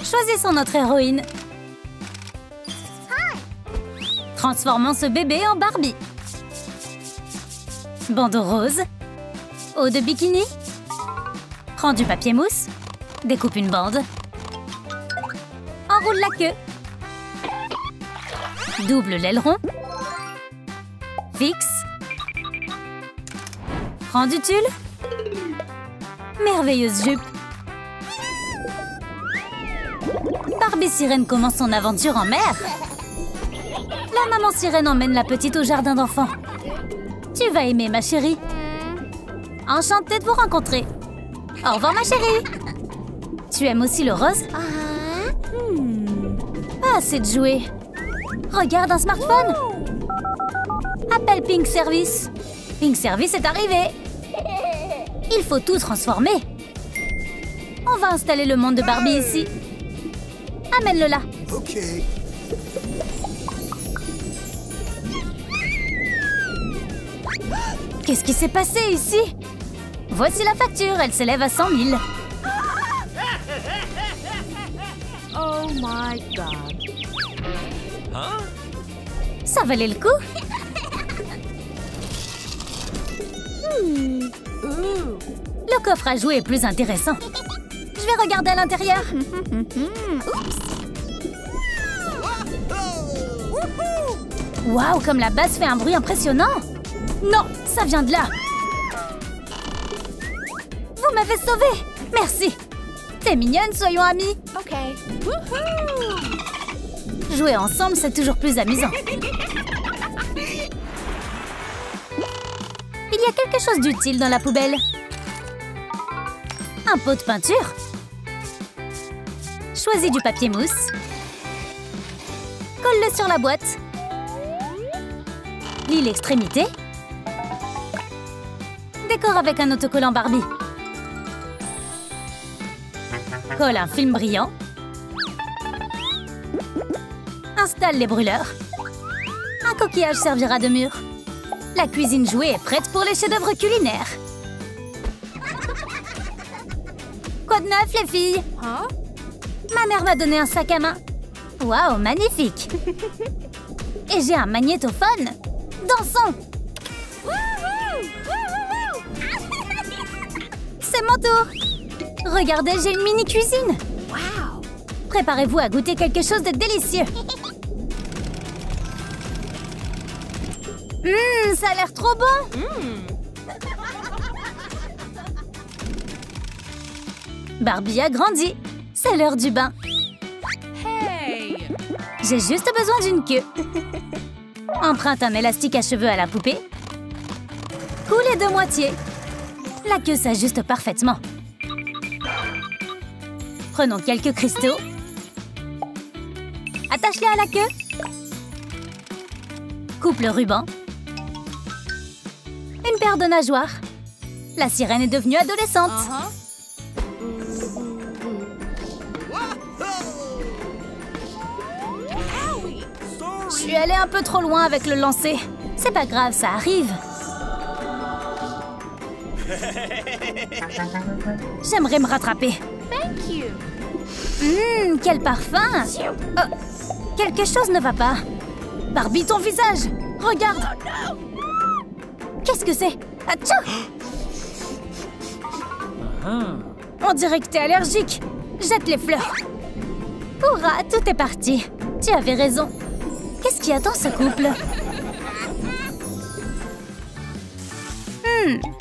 Choisissons notre héroïne. Transformons ce bébé en Barbie. Bandeau rose. Haut de bikini. Prends du papier mousse. Découpe une bande. Enroule la queue. Double l'aileron. Fixe. Prends du tulle. Merveilleuse jupe. Barbie Sirène commence son aventure en mer. La maman Sirène emmène la petite au jardin d'enfants. Tu vas aimer, ma chérie. Enchantée de vous rencontrer. Au revoir, ma chérie. Tu aimes aussi le rose? Pas assez de jouets. Regarde un smartphone. Appelle Pink Service. Pink Service est arrivé. Il faut tout transformer. On va installer le monde de Barbie ici. Amène-le là. Ok. Qu'est-ce qui s'est passé ici? Voici la facture, elle s'élève à 100 000. Oh my God. Ça valait le coup? Le coffre à jouer est plus intéressant. Je vais regarder à l'intérieur. Waouh, comme la base fait un bruit impressionnant! Non, ça vient de là! Vous m'avez sauvée! Merci! T'es mignonne, soyons amis! OK. Jouer ensemble, c'est toujours plus amusant. Il y a quelque chose d'utile dans la poubelle. Un pot de peinture. Choisis du papier mousse. Colle-le sur la boîte. Lis l'extrémité. Décore avec un autocollant Barbie. Colle un film brillant. Installe les brûleurs. Un coquillage servira de mur. La cuisine jouée est prête pour les chefs-d'œuvre culinaires. Quoi de neuf, les filles? Huh? Ma mère m'a donné un sac à main. Waouh, magnifique! Et j'ai un magnétophone. Dansons! C'est mon tour! Regardez, j'ai une mini-cuisine! Wow. Préparez-vous à goûter quelque chose de délicieux! Ça a l'air trop bon! Barbie a grandi. C'est l'heure du bain. Hey. J'ai juste besoin d'une queue. Emprunte un élastique à cheveux à la poupée. Coule les deux moitiés. La queue s'ajuste parfaitement. Prenons quelques cristaux. Attache-les à la queue. Coupe le ruban. Une paire de nageoires. La sirène est devenue adolescente. Je suis allée un peu trop loin avec le lancer. C'est pas grave, ça arrive. J'aimerais me rattraper. Thank you. Quel parfum! Oh, quelque chose ne va pas. Barbie, ton visage! Regarde! Qu'est-ce que c'est? Atchou! On dirait que t'es allergique. Jette les fleurs. Hurrah, tout est parti. Tu avais raison. Qu'est-ce qui attend ce couple?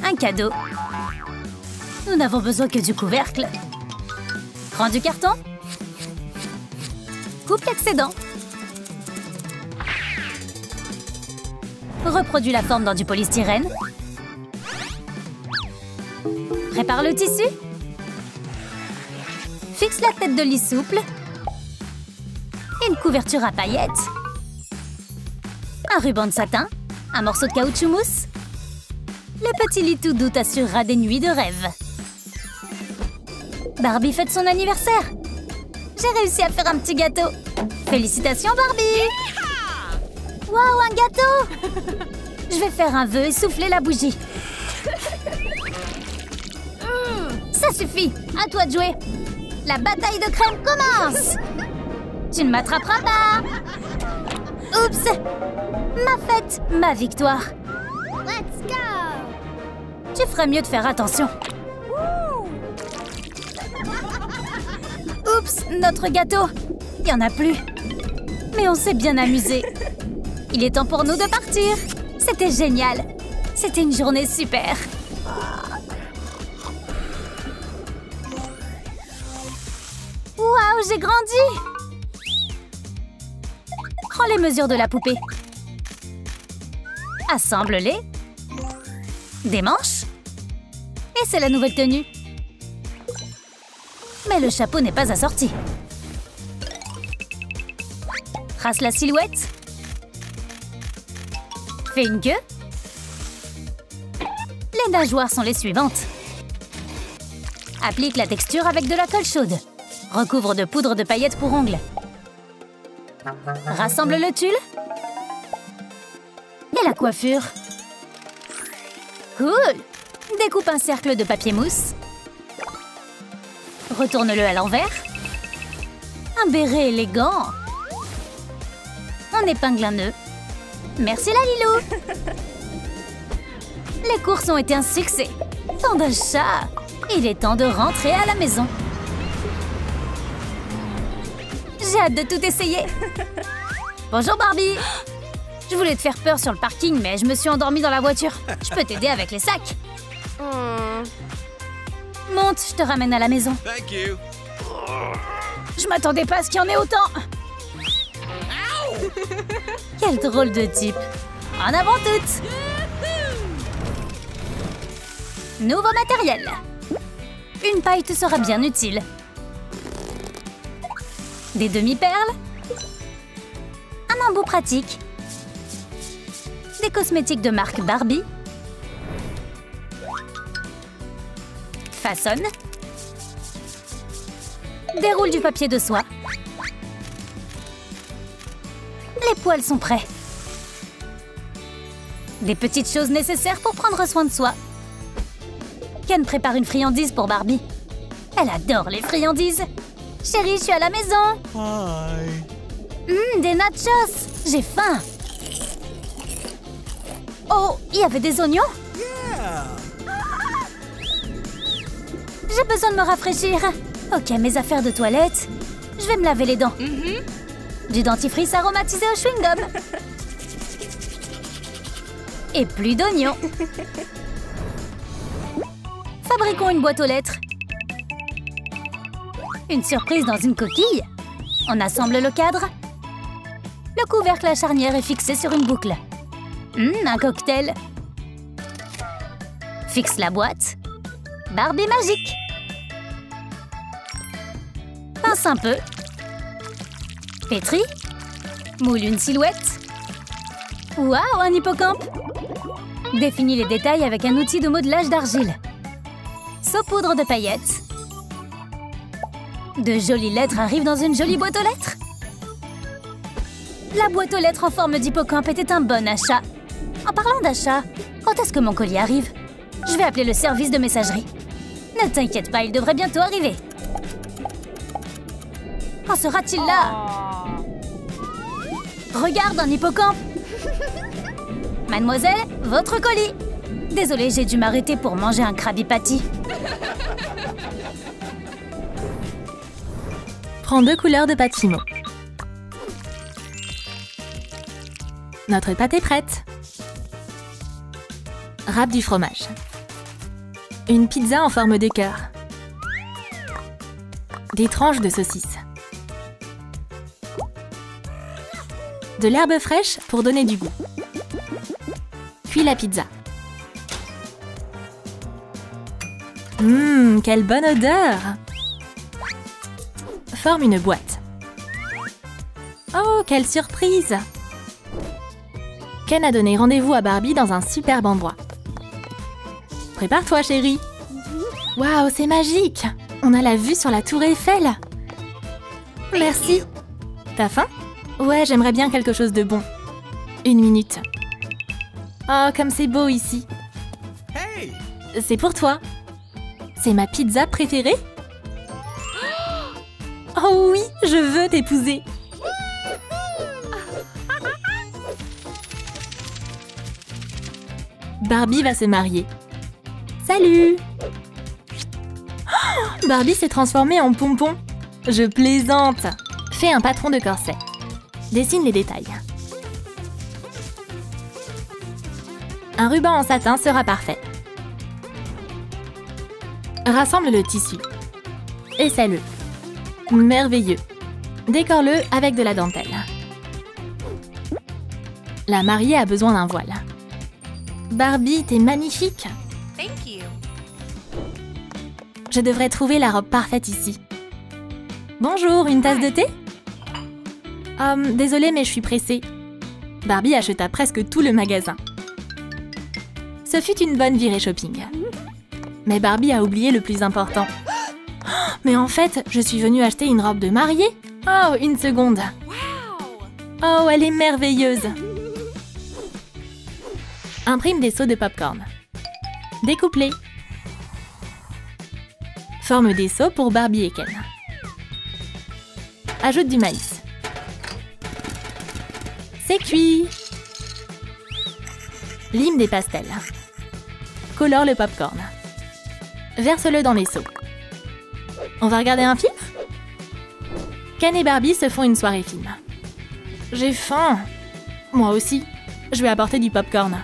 Un cadeau. Nous n'avons besoin que du couvercle. Prends du carton. Coupe l'excédent. Reproduis la forme dans du polystyrène. Prépare le tissu. Fixe la tête de lit souple. Une couverture à paillettes. Un ruban de satin. Un morceau de caoutchouc mousse. Le petit lit tout doux t'assurera des nuits de rêve. Barbie fête son anniversaire. J'ai réussi à faire un petit gâteau. Félicitations, Barbie! Waouh, un gâteau! Je vais faire un vœu et souffler la bougie. Ça suffit. À toi de jouer. La bataille de crème commence! Tu ne m'attraperas pas! Oups! Ma fête, ma victoire! Let's go! Tu ferais mieux de faire attention. Oups, notre gâteau! Il n'y en a plus. Mais on s'est bien amusé. Il est temps pour nous de partir. C'était génial. C'était une journée super. Waouh, j'ai grandi! Prends les mesures de la poupée. Assemble-les. Des manches. Et c'est la nouvelle tenue. Mais le chapeau n'est pas assorti. Trace la silhouette. Fais une queue. Les nageoires sont les suivantes. Applique la texture avec de la colle chaude. Recouvre de poudre de paillettes pour ongles. Rassemble le tulle. Et la coiffure. Cool! Découpe un cercle de papier mousse. Retourne-le à l'envers. Un béret élégant. On épingle un nœud. Merci Lalilou. Les courses ont été un succès. Tant d'achats. Il est temps de rentrer à la maison. J'ai hâte de tout essayer. Bonjour Barbie. Je voulais te faire peur sur le parking, mais je me suis endormie dans la voiture. Je peux t'aider avec les sacs. Monte, je te ramène à la maison. Thank you. Je m'attendais pas à ce qu'il y en ait autant. Quel drôle de type. En avant toutes. Nouveau matériel. Une paille te sera bien utile. Des demi-perles. Un embout pratique. Des cosmétiques de marque Barbie. Façonne. Déroule du papier de soie. Les poils sont prêts. Des petites choses nécessaires pour prendre soin de soi. Ken prépare une friandise pour Barbie. Elle adore les friandises. Chérie, je suis à la maison. Hi. Des nachos. J'ai faim. Oh, il y avait des oignons? J'ai besoin de me rafraîchir. Ok, mes affaires de toilette. Je vais me laver les dents. Du dentifrice aromatisé au chewing-gum. Et plus d'oignons. Fabriquons une boîte aux lettres. Une surprise dans une coquille. On assemble le cadre. Le couvercle à charnière est fixé sur une boucle. Un cocktail. Fixe la boîte. Barbie magique. Pince un peu. Pétris. Moule une silhouette. Waouh, un hippocampe. Définis les détails avec un outil de modelage d'argile. Saupoudre de paillettes. De jolies lettres arrivent dans une jolie boîte aux lettres. La boîte aux lettres en forme d'hippocampe était un bon achat. En parlant d'achat, quand est-ce que mon colis arrive? Je vais appeler le service de messagerie. Ne t'inquiète pas, il devrait bientôt arriver. Quand sera-t-il là? Regarde, un hippocampe. Mademoiselle, votre colis. Désolée, j'ai dû m'arrêter pour manger un Krabby Patty. Prends 2 couleurs de pâte Fimo. Notre pâte est prête. Râpe du fromage. Une pizza en forme de cœur. Des tranches de saucisse. De l'herbe fraîche pour donner du goût. Cuis la pizza. Quelle bonne odeur! Forme une boîte. Oh, quelle surprise! Ken a donné rendez-vous à Barbie dans un superbe endroit. Prépare-toi, chérie! Waouh, c'est magique! On a la vue sur la tour Eiffel! Merci! T'as faim? Ouais, j'aimerais bien quelque chose de bon. 1 minute. Oh, comme c'est beau ici! Hey. C'est pour toi! C'est ma pizza préférée? Je veux t'épouser. Barbie va se marier. Salut! Oh, Barbie s'est transformée en pompon. Je plaisante. Fais un patron de corset. Dessine les détails. Un ruban en satin sera parfait. Rassemble le tissu. Essaie-le. Merveilleux. Décore-le avec de la dentelle. La mariée a besoin d'un voile. Barbie, t'es magnifique. Thank you. Je devrais trouver la robe parfaite ici. Bonjour, une tasse de thé? Désolée, mais je suis pressée. Barbie acheta presque tout le magasin. Ce fut une bonne virée shopping. Mais Barbie a oublié le plus important. Oh, mais en fait, je suis venue acheter une robe de mariée. Oh, une seconde. Oh, elle est merveilleuse. Imprime des seaux de popcorn. Découpe-les. Forme des seaux pour Barbie et Ken. Ajoute du maïs. C'est cuit. Lime des pastels. Colore le popcorn. Verse-le dans les seaux. On va regarder un film? Ken et Barbie se font une soirée film. J'ai faim. Moi aussi. Je vais apporter du popcorn.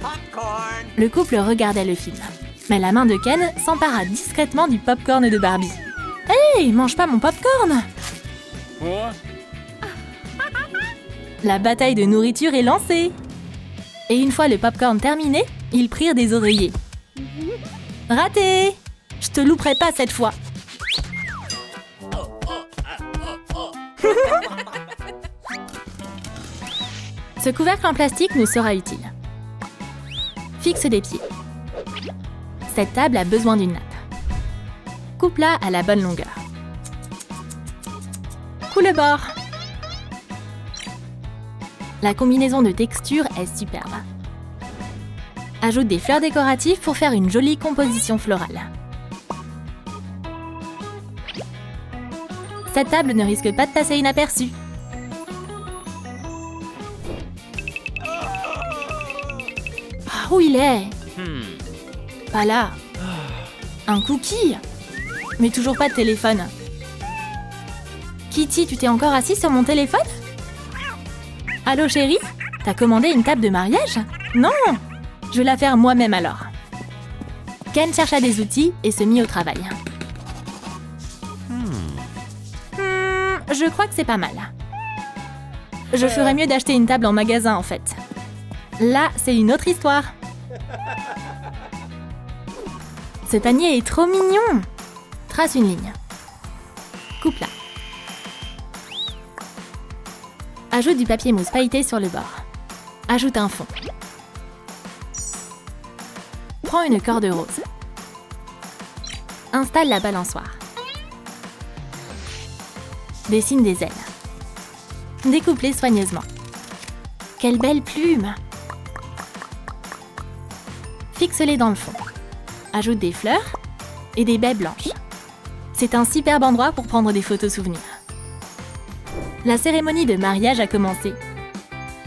Popcorn. Le couple regardait le film. Mais la main de Ken s'empara discrètement du popcorn de Barbie. Hey, mange pas mon popcorn! What? La bataille de nourriture est lancée. Et une fois le popcorn terminé, ils prirent des oreillers. Raté! Je te louperai pas cette fois. Ce couvercle en plastique nous sera utile. Fixe des pieds. Cette table a besoin d'une nappe. Coupe-la à la bonne longueur. Coule le bord. La combinaison de textures est superbe. Ajoute des fleurs décoratives pour faire une jolie composition florale. Cette table ne risque pas de passer inaperçue. Ah, où il est? Pas là. Un cookie? Mais toujours pas de téléphone. Kitty, tu t'es encore assis sur mon téléphone? Allô chérie? T'as commandé une table de mariage? Non! Je vais la faire moi-même alors. Ken chercha des outils et se mit au travail. Je crois que c'est pas mal. Je ferais mieux d'acheter une table en magasin en fait. Là, c'est une autre histoire. Ce panier est trop mignon. Trace une ligne. Coupe-la. Ajoute du papier mousse pailleté sur le bord. Ajoute un fond. Prends une corde rose. Installe la balançoire. Dessine des ailes. Découpe-les soigneusement. Quelle belle plume! Fixe-les dans le fond. Ajoute des fleurs et des baies blanches. C'est un superbe endroit pour prendre des photos souvenirs. La cérémonie de mariage a commencé.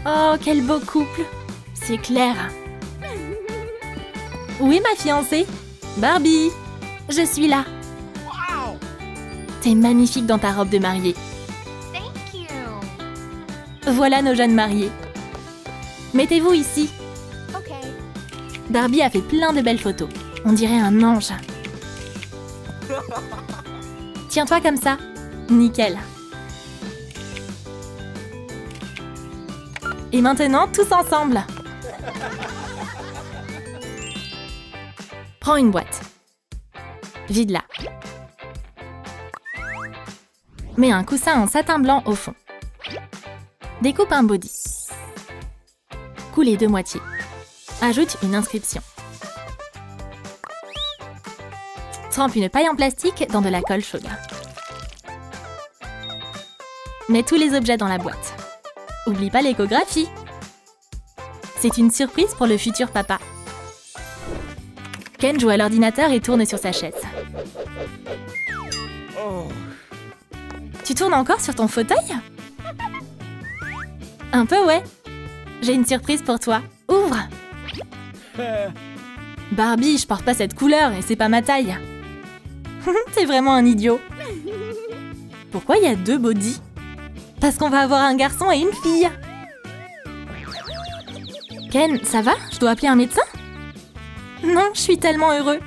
Oh, quel beau couple! C'est clair. Où est ma fiancée? Barbie! Je suis là. T'es magnifique dans ta robe de mariée. Thank you. Voilà nos jeunes mariés. Mettez-vous ici. Okay. Barbie a fait plein de belles photos. On dirait un ange. Tiens-toi comme ça. Nickel. Et maintenant, tous ensemble. Prends une boîte. Vide-la. Mets un coussin en satin blanc au fond. Découpe un body. Coule les deux moitiés. Ajoute une inscription. Trempe une paille en plastique dans de la colle chaude. Mets tous les objets dans la boîte. Oublie pas l'échographie. C'est une surprise pour le futur papa. Ken joue à l'ordinateur et tourne sur sa chaise. Oh. tournes encore sur ton fauteuil? Un peu, ouais. J'ai une surprise pour toi. Ouvre! Barbie, je porte pas cette couleur et c'est pas ma taille. T'es vraiment un idiot. Pourquoi il y a 2 bodys? Parce qu'on va avoir un garçon et une fille. Ken, ça va? Je dois appeler un médecin? Non, je suis tellement heureux.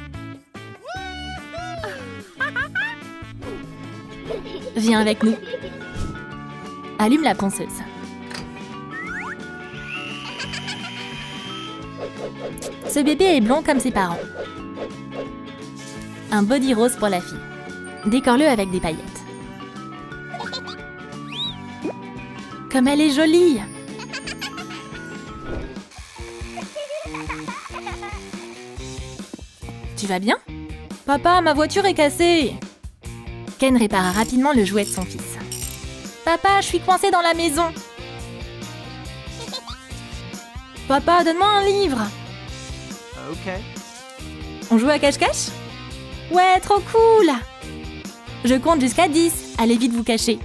Viens avec nous. Allume la ponceuse. Ce bébé est blond comme ses parents. Un body rose pour la fille. Décore-le avec des paillettes. Comme elle est jolie! Tu vas bien? Papa, ma voiture est cassée! Ken répara rapidement le jouet de son fils. Papa, je suis coincée dans la maison! Papa, donne-moi un livre! Ok. On joue à cache-cache? Ouais, trop cool! Je compte jusqu'à 10. Allez vite vous cacher.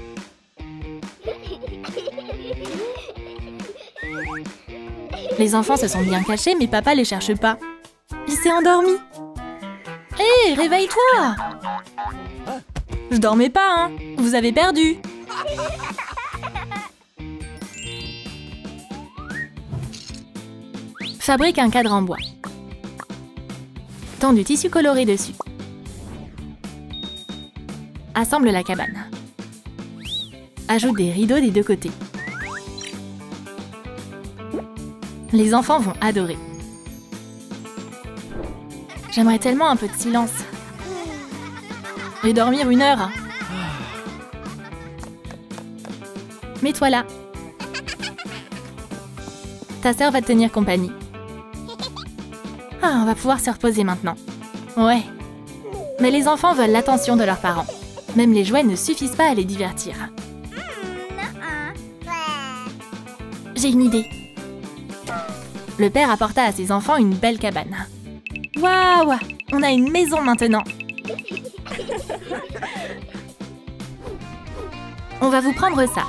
Les enfants se sont bien cachés, mais papa les cherche pas. Il s'est endormi. Hé, réveille-toi! Je dormais pas, hein? Vous avez perdu. Fabrique un cadre en bois. Tends du tissu coloré dessus. Assemble la cabane. Ajoute des rideaux des 2 côtés. Les enfants vont adorer. J'aimerais tellement un peu de silence. Et dormir 1 heure. Mets-toi là. Ta sœur va te tenir compagnie. Ah, on va pouvoir se reposer maintenant. Ouais. Mais les enfants veulent l'attention de leurs parents. Même les jouets ne suffisent pas à les divertir. J'ai une idée. Le père apporta à ses enfants une belle cabane. Waouh! On a une maison maintenant. On va vous prendre ça.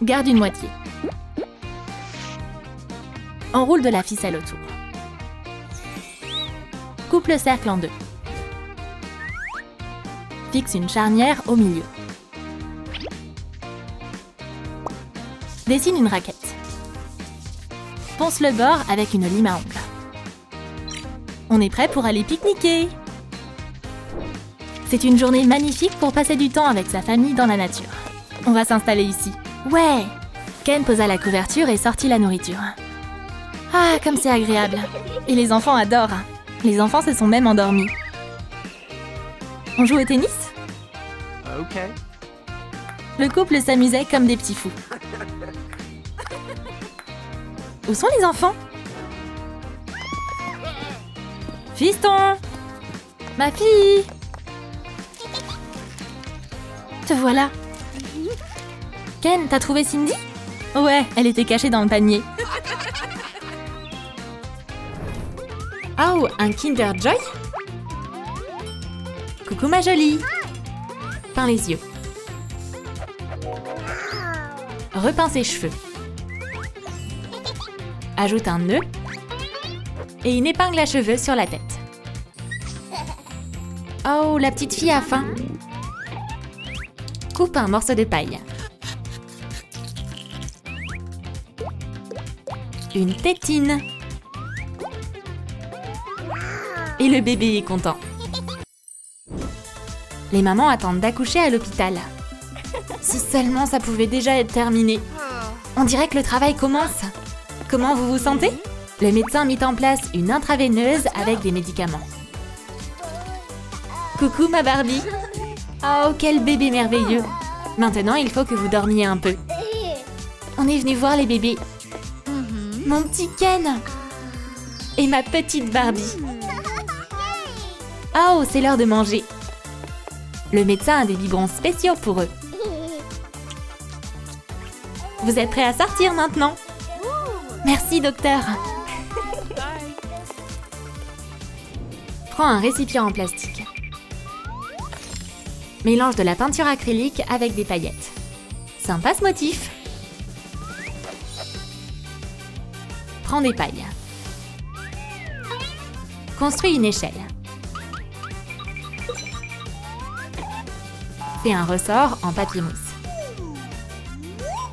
Garde une moitié. Enroule de la ficelle autour. Coupe le cercle en 2. Fixe une charnière au milieu. Dessine une raquette. Ponce le bord avec une lime à ongles. On est prêt pour aller pique-niquer. C'est une journée magnifique pour passer du temps avec sa famille dans la nature. On va s'installer ici. Ouais! Ken posa la couverture et sortit la nourriture. Ah, comme c'est agréable. Et les enfants adorent. Les enfants se sont même endormis. On joue au tennis? Ok. Le couple s'amusait comme des petits fous. Où sont les enfants? Fiston! Ma fille! Te voilà! Ken, t'as trouvé Cindy? Ouais, elle était cachée dans le panier. Oh, un Kinder Joy? Coucou ma jolie! Peins les yeux. Repeins ses cheveux. Ajoute un nœud et une épingle à cheveux sur la tête. Oh, la petite fille a faim. Coupe un morceau de paille. Une tétine. Et le bébé est content. Les mamans attendent d'accoucher à l'hôpital. Si seulement ça pouvait déjà être terminé. On dirait que le travail commence. Comment vous vous sentez? Le médecin mit en place une intraveineuse avec des médicaments. Coucou ma Barbie. Oh, quel bébé merveilleux. Maintenant, il faut que vous dormiez un peu. On est venu voir les bébés. Mon petit Ken. Et ma petite Barbie. Oh, c'est l'heure de manger. Le médecin a des biberons spéciaux pour eux. Vous êtes prêts à sortir maintenant? Merci, docteur. Prends un récipient en plastique. Mélange de la peinture acrylique avec des paillettes. Sympa ce motif. Prends des pailles. Construis une échelle. Fais un ressort en papier mousse.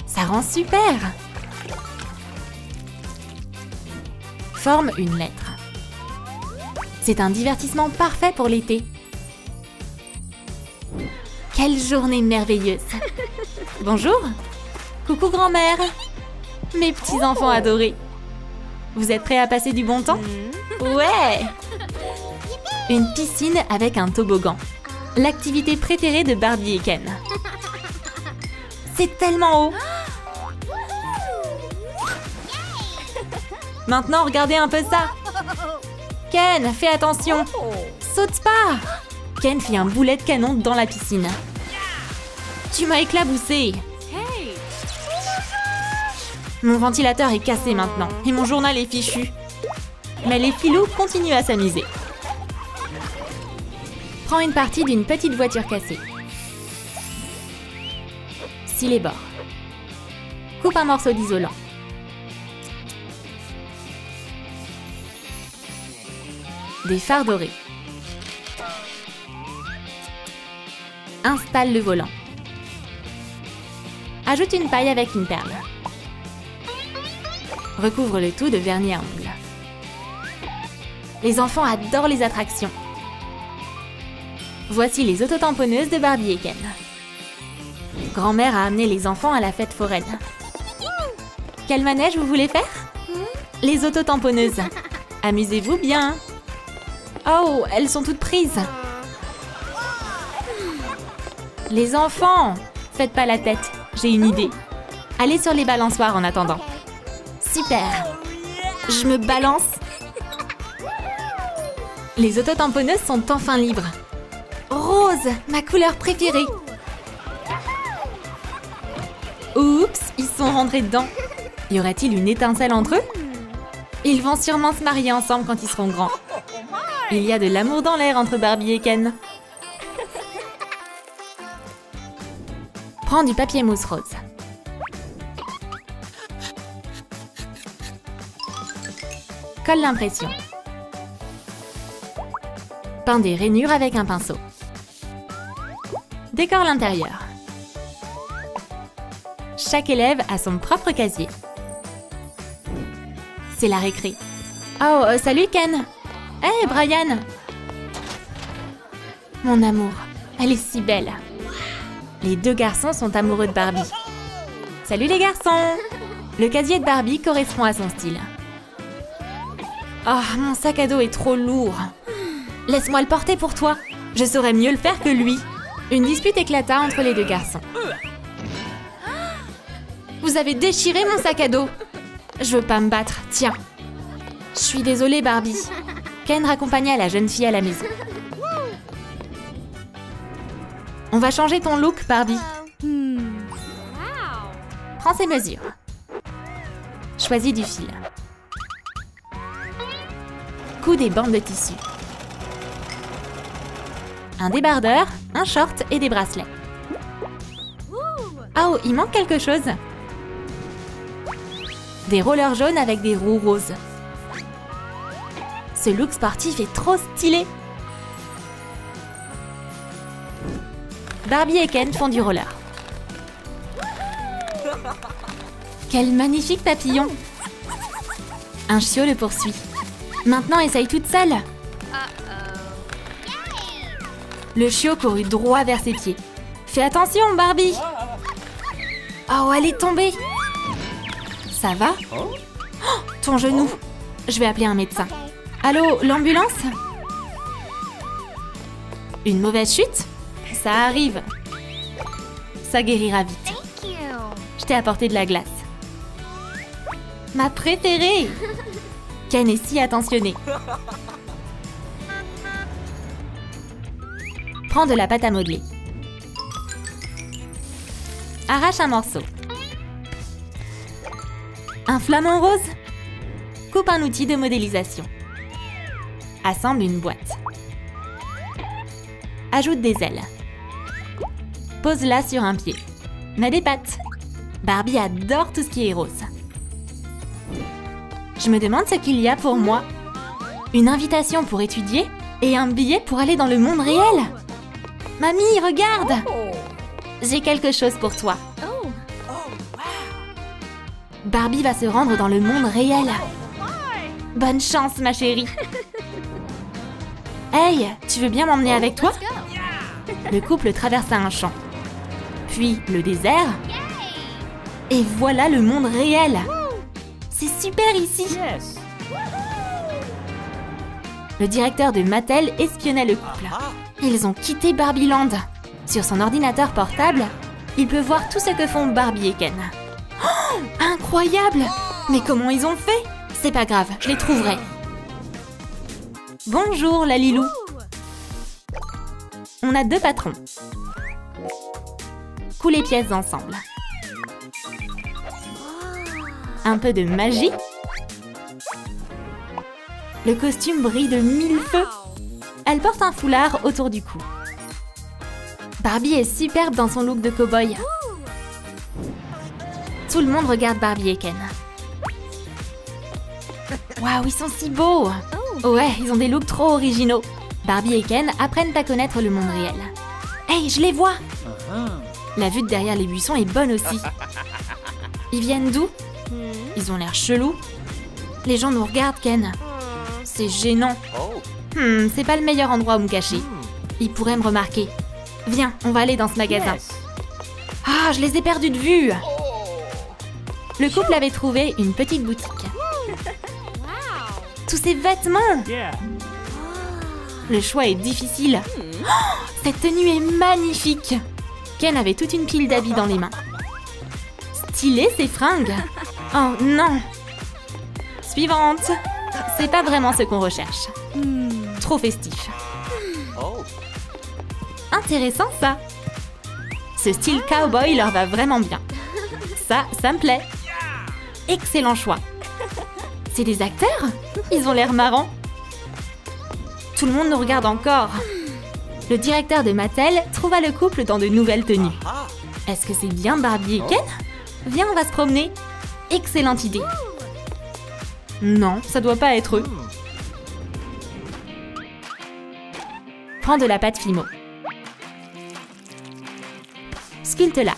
Ça rend super! Forme une lettre. C'est un divertissement parfait pour l'été. Quelle journée merveilleuse! Bonjour! Coucou grand-mère! Mes petits-enfants adorés! Vous êtes prêts à passer du bon temps? Ouais! Une piscine avec un toboggan. L'activité préférée de Barbie et Ken. C'est tellement haut! Maintenant, regardez un peu ça! Ken, fais attention! Saute pas! Ken fit un boulet de canon dans la piscine. Tu m'as éclaboussé! Mon ventilateur est cassé maintenant et mon journal est fichu. Mais les filous continuent à s'amuser. Prends une partie d'une petite voiture cassée. Scie les bords. Coupe un morceau d'isolant. Des phares dorés. Installe le volant. Ajoute une paille avec une perle. Recouvre le tout de vernis à ongles. Les enfants adorent les attractions. Voici les autotamponneuses de Barbie et Ken. Grand-mère a amené les enfants à la fête foraine. Quel manège vous voulez faire? Les autotamponneuses. Amusez-vous bien. Oh, elles sont toutes prises. Les enfants, faites pas la tête, j'ai une idée. Allez sur les balançoires en attendant. Super. Je me balance. Les autotamponneuses sont enfin libres. Rose, ma couleur préférée. Oups, ils sont rentrés dedans. Y aurait-il une étincelle entre eux? Ils vont sûrement se marier ensemble quand ils seront grands. Il y a de l'amour dans l'air entre Barbie et Ken. Prends du papier mousse rose. Colle l'impression. Peins des rainures avec un pinceau. Décore l'intérieur. Chaque élève a son propre casier. C'est la récré. Oh, salut Ken! Hey Brian! Mon amour, elle est si belle. Les deux garçons sont amoureux de Barbie. Salut les garçons! Le casier de Barbie correspond à son style. Oh, mon sac à dos est trop lourd. Laisse-moi le porter pour toi. Je saurais mieux le faire que lui. Une dispute éclata entre les deux garçons. Vous avez déchiré mon sac à dos. Je veux pas me battre, tiens. Je suis désolée, Barbie. Ken raccompagna la jeune fille à la maison. On va changer ton look, Barbie. Prends ces mesures. Choisis du fil. Couds des bandes de tissu. Un débardeur, un short et des bracelets. Oh, il manque quelque chose. Des rollers jaunes avec des roues roses. Ce look sportif est trop stylé. Barbie et Ken font du roller. Quel magnifique papillon! Un chiot le poursuit. Maintenant, essaye toute seule. Le chiot courut droit vers ses pieds. Fais attention, Barbie! Oh, elle est tombée! Ça va? Oh, ton genou! Je vais appeler un médecin. Allô, l'ambulance? Une mauvaise chute? Ça arrive. Ça guérira vite. Thank you. Je t'ai apporté de la glace. Ma préférée! Ken est si attentionné. Prends de la pâte à modeler. Arrache un morceau. Un flamant rose? Coupe un outil de modélisation. Assemble une boîte. Ajoute des ailes. Pose-la sur un pied. Mets des pattes. Barbie adore tout ce qui est rose. Je me demande ce qu'il y a pour moi. Une invitation pour étudier et un billet pour aller dans le monde réel. Mamie, regarde! J'ai quelque chose pour toi. Barbie va se rendre dans le monde réel. Bonne chance, ma chérie. Hey, tu veux bien m'emmener avec toi? Le couple traversa un champ, puis le désert, et voilà le monde réel. C'est super ici. Yes. Le directeur de Mattel espionnait le couple. Ils ont quitté Barbieland. Sur son ordinateur portable, il peut voir tout ce que font Barbie et Ken. Oh, incroyable! Mais comment ils ont fait? C'est pas grave, je les trouverai. Bonjour, la Lilou. On a 2 patrons. Coule les pièces ensemble. Un peu de magie. Le costume brille de 1000 feux. Elle porte un foulard autour du cou. Barbie est superbe dans son look de cow-boy. Tout le monde regarde Barbie et Ken. Waouh, ils sont si beaux! Ouais, ils ont des looks trop originaux. Barbie et Ken apprennent à connaître le monde réel. Hey, je les vois! La vue de derrière les buissons est bonne aussi. Ils viennent d'où? Ils ont l'air chelous. Les gens nous regardent, Ken. C'est gênant. C'est pas le meilleur endroit où me cacher. Ils pourraient me remarquer. Viens, on va aller dans ce magasin. Yes. Ah, je les ai perdus de vue! Le couple avait trouvé une petite boutique. Tous ces vêtements! Yeah. Le choix est difficile. Oh, cette tenue est magnifique! Ken avait toute une pile d'habits dans les mains. Stylé ces fringues! Oh non! Suivante! C'est pas vraiment ce qu'on recherche. Trop festif. Intéressant ça! Ce style cowboy leur va vraiment bien. Ça me plaît. Excellent choix. C'est des acteurs? Ils ont l'air marrants. Tout le monde nous regarde encore. Le directeur de Mattel trouva le couple dans de nouvelles tenues. Est-ce que c'est bien Barbie et Ken? Viens, on va se promener. Excellente idée. Non, ça doit pas être eux. Prends de la pâte Fimo. Sculpte-la.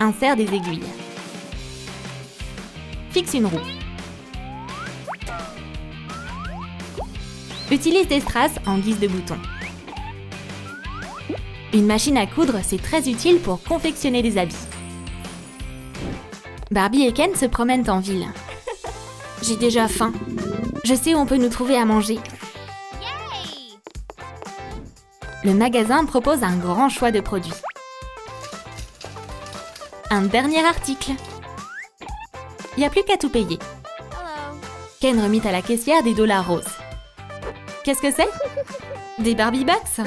Insère des aiguilles. Fixe une roue. Utilise des strass en guise de bouton. Une machine à coudre, c'est très utile pour confectionner des habits. Barbie et Ken se promènent en ville. J'ai déjà faim. Je sais où on peut nous trouver à manger. Le magasin propose un grand choix de produits. Un dernier article. Il n'y a plus qu'à tout payer. Ken remit à la caissière des dollars roses. Qu'est-ce que c'est? Des Barbie Bucks?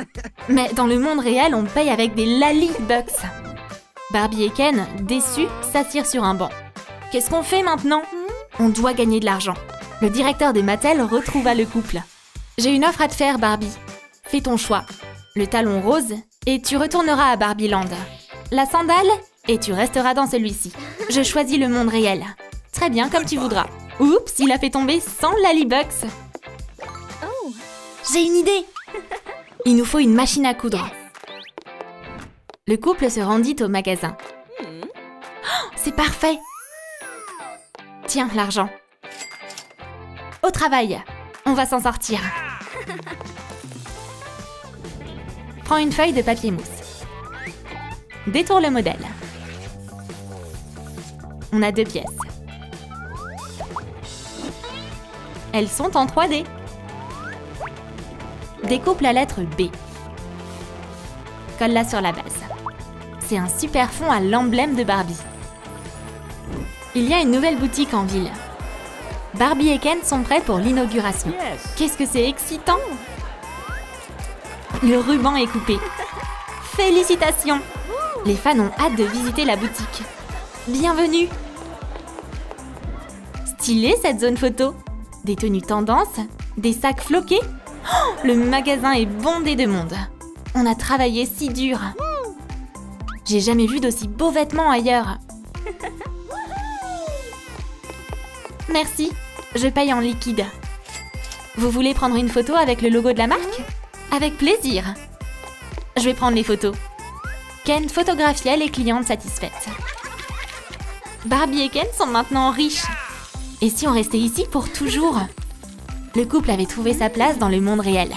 Mais dans le monde réel, on paye avec des Lally Bucks. Barbie et Ken, déçus, s'assirent sur un banc. Qu'est-ce qu'on fait maintenant? On doit gagner de l'argent. Le directeur de Mattel retrouva le couple. J'ai une offre à te faire, Barbie. Fais ton choix. Le talon rose, et tu retourneras à Barbieland. La sandale, et tu resteras dans celui-ci. Je choisis le monde réel. Très bien, comme tu voudras. Oups, il a fait tomber 100 Lally Bucks. J'ai une idée. Il nous faut une machine à coudre. Le couple se rendit au magasin. Oh, c'est parfait. Tiens, l'argent. Au travail. On va s'en sortir. Prends une feuille de papier mousse. Détourne le modèle. On a 2 pièces. Elles sont en 3D. Découpe la lettre B. Colle-la sur la base. C'est un super fond à l'emblème de Barbie. Il y a une nouvelle boutique en ville. Barbie et Ken sont prêts pour l'inauguration. Yes. Qu'est-ce que c'est excitant! Le ruban est coupé. Félicitations! Les fans ont hâte de visiter la boutique. Bienvenue! Stylé cette zone photo. Des tenues tendance, des sacs floqués. Oh, le magasin est bondé de monde. On a travaillé si dur. J'ai jamais vu d'aussi beaux vêtements ailleurs. Merci, je paye en liquide. Vous voulez prendre une photo avec le logo de la marque? Avec plaisir. Je vais prendre les photos. Ken photographiait les clientes satisfaites. Barbie et Ken sont maintenant riches. Et si on restait ici pour toujours? Le couple avait trouvé sa place dans le monde réel.